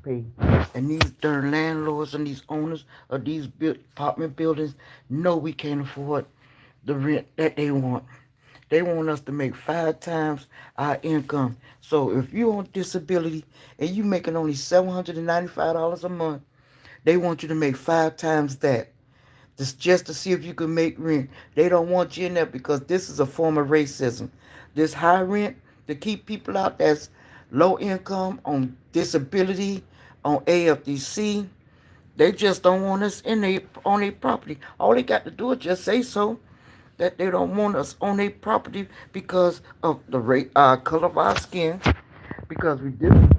pay. And these darn landlords and these owners of these apartment buildings know we can't afford the rent that they want. They want us to make 5 times our income. So if you're on disability and you making only $795 a month, they want you to make 5 times that. Just to see if you can make rent. They don't want you in there because this is a form of racism. This high rent to keep people out that's low income, on disability, on AFDC. They just don't want us in their on their property. All they got to do is just say so that they don't want us on their property because of the color of our skin. Because we did.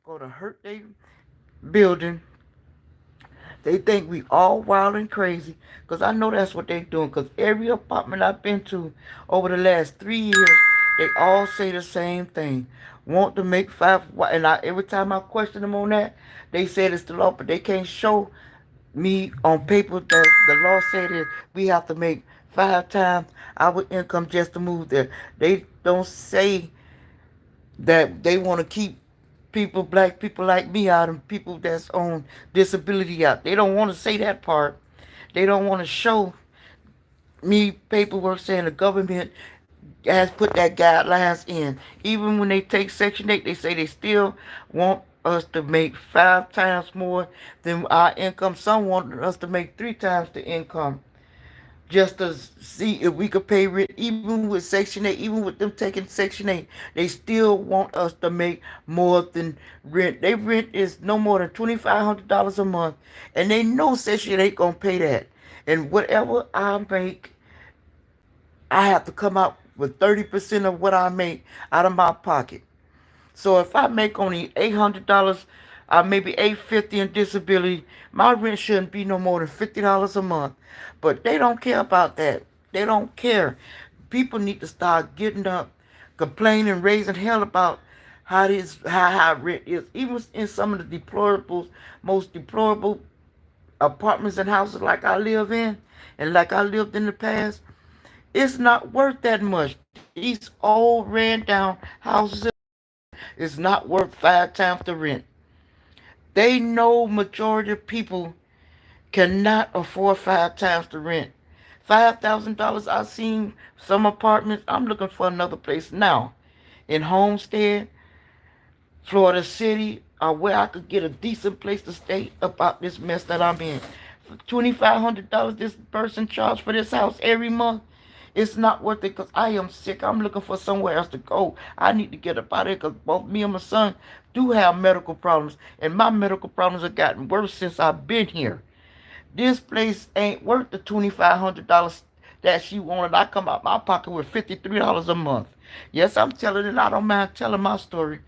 Go to hurt their building. They think we all wild and crazy. Because I know that's what they doing. Because every apartment I've been to over the last 3 years, they all say the same thing. Want to make five. And every time I question them on that, they said it's the law. But they can't show me on paper that the law said that we have to make 5 times our income just to move there. They don't say that they want to keep people, black people like me out and people that's on disability out. They don't want to say that part. They don't want to show me paperwork saying the government has put that guidelines in. Even when they take Section 8, they say they still want us to make 5 times more than our income. Some want us to make 3 times the income just to see if we could pay rent. Even with Section 8, even with them taking Section 8, they still want us to make more than rent. Their rent is no more than $2,500 a month, and they know Section 8 gonna pay that. And whatever I make, I have to come out with 30% of what I make out of my pocket. So if I make only $800, maybe $850 in disability, my rent shouldn't be no more than $50 a month. But they don't care about that. They don't care. People need to start getting up, complaining, raising hell about how this how high rent is. Even in some of the most deplorable apartments and houses like I live in, and like I lived in the past, it's not worth that much. These old ran down houses is not worth 5 times the rent. They know majority of people cannot afford 5 times the rent. $5,000. I've seen some apartments. I'm looking for another place now in Homestead, Florida City, or where I could get a decent place to stay about this mess that I'm in. For $2,500 this person charged for this house every month. It's not worth it because I am sick. I'm looking for somewhere else to go. I need to get up out of here because both me and my son do have medical problems. And my medical problems have gotten worse since I've been here. This place ain't worth the $2,500 that she wanted. I come out my pocket with $53 a month. Yes, I'm telling it. I don't mind telling my story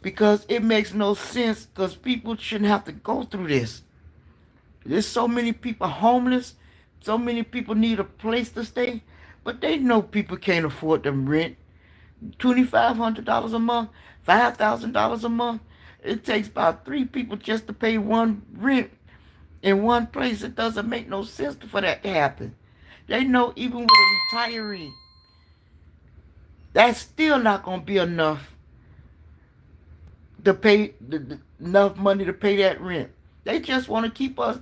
because it makes no sense because people shouldn't have to go through this. There's so many people homeless. So many people need a place to stay. But they know people can't afford them rent. $2,500 a month, $5,000 a month. It takes about 3 people just to pay one rent in one place. It doesn't make no sense for that to happen. They know even with a retiree, that's still not going to be enough to pay enough money to pay that rent. They just want to keep us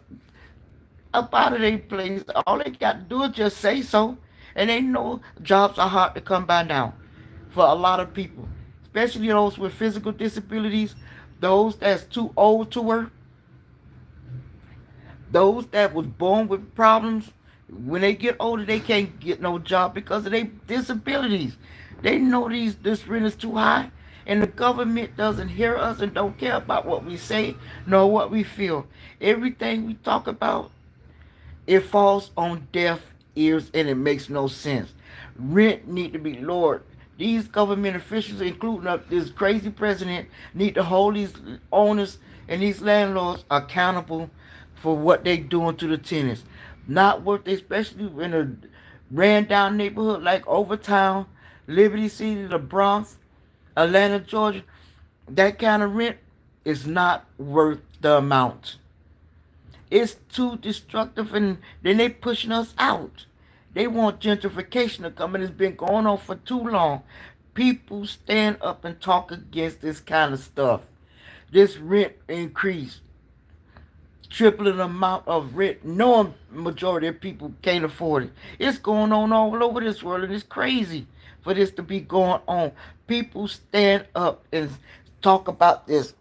up out of their place. All they got to do is just say so. And they know jobs are hard to come by now for a lot of people, especially those with physical disabilities, those that's too old to work, those that was born with problems. When they get older, they can't get no job because of their disabilities. They know this rent is too high, and the government doesn't hear us and don't care about what we say nor what we feel. Everything we talk about, it falls on deaf ears and it makes no sense. Rent need to be lowered. These government officials, including this crazy president, need to hold these owners and these landlords accountable for what they doing to the tenants. Not worth, especially in a ran down neighborhood like Overtown, Liberty City, the Bronx, Atlanta, Georgia. That kind of rent is not worth the amount. It's too destructive, and then they pushing us out. They want gentrification to come, and it's been going on for too long. People stand up and talk against this kind of stuff. This rent increase, tripling the amount of rent, knowing majority of people can't afford it. It's going on all over this world, and it's crazy for this to be going on. People stand up and talk about this.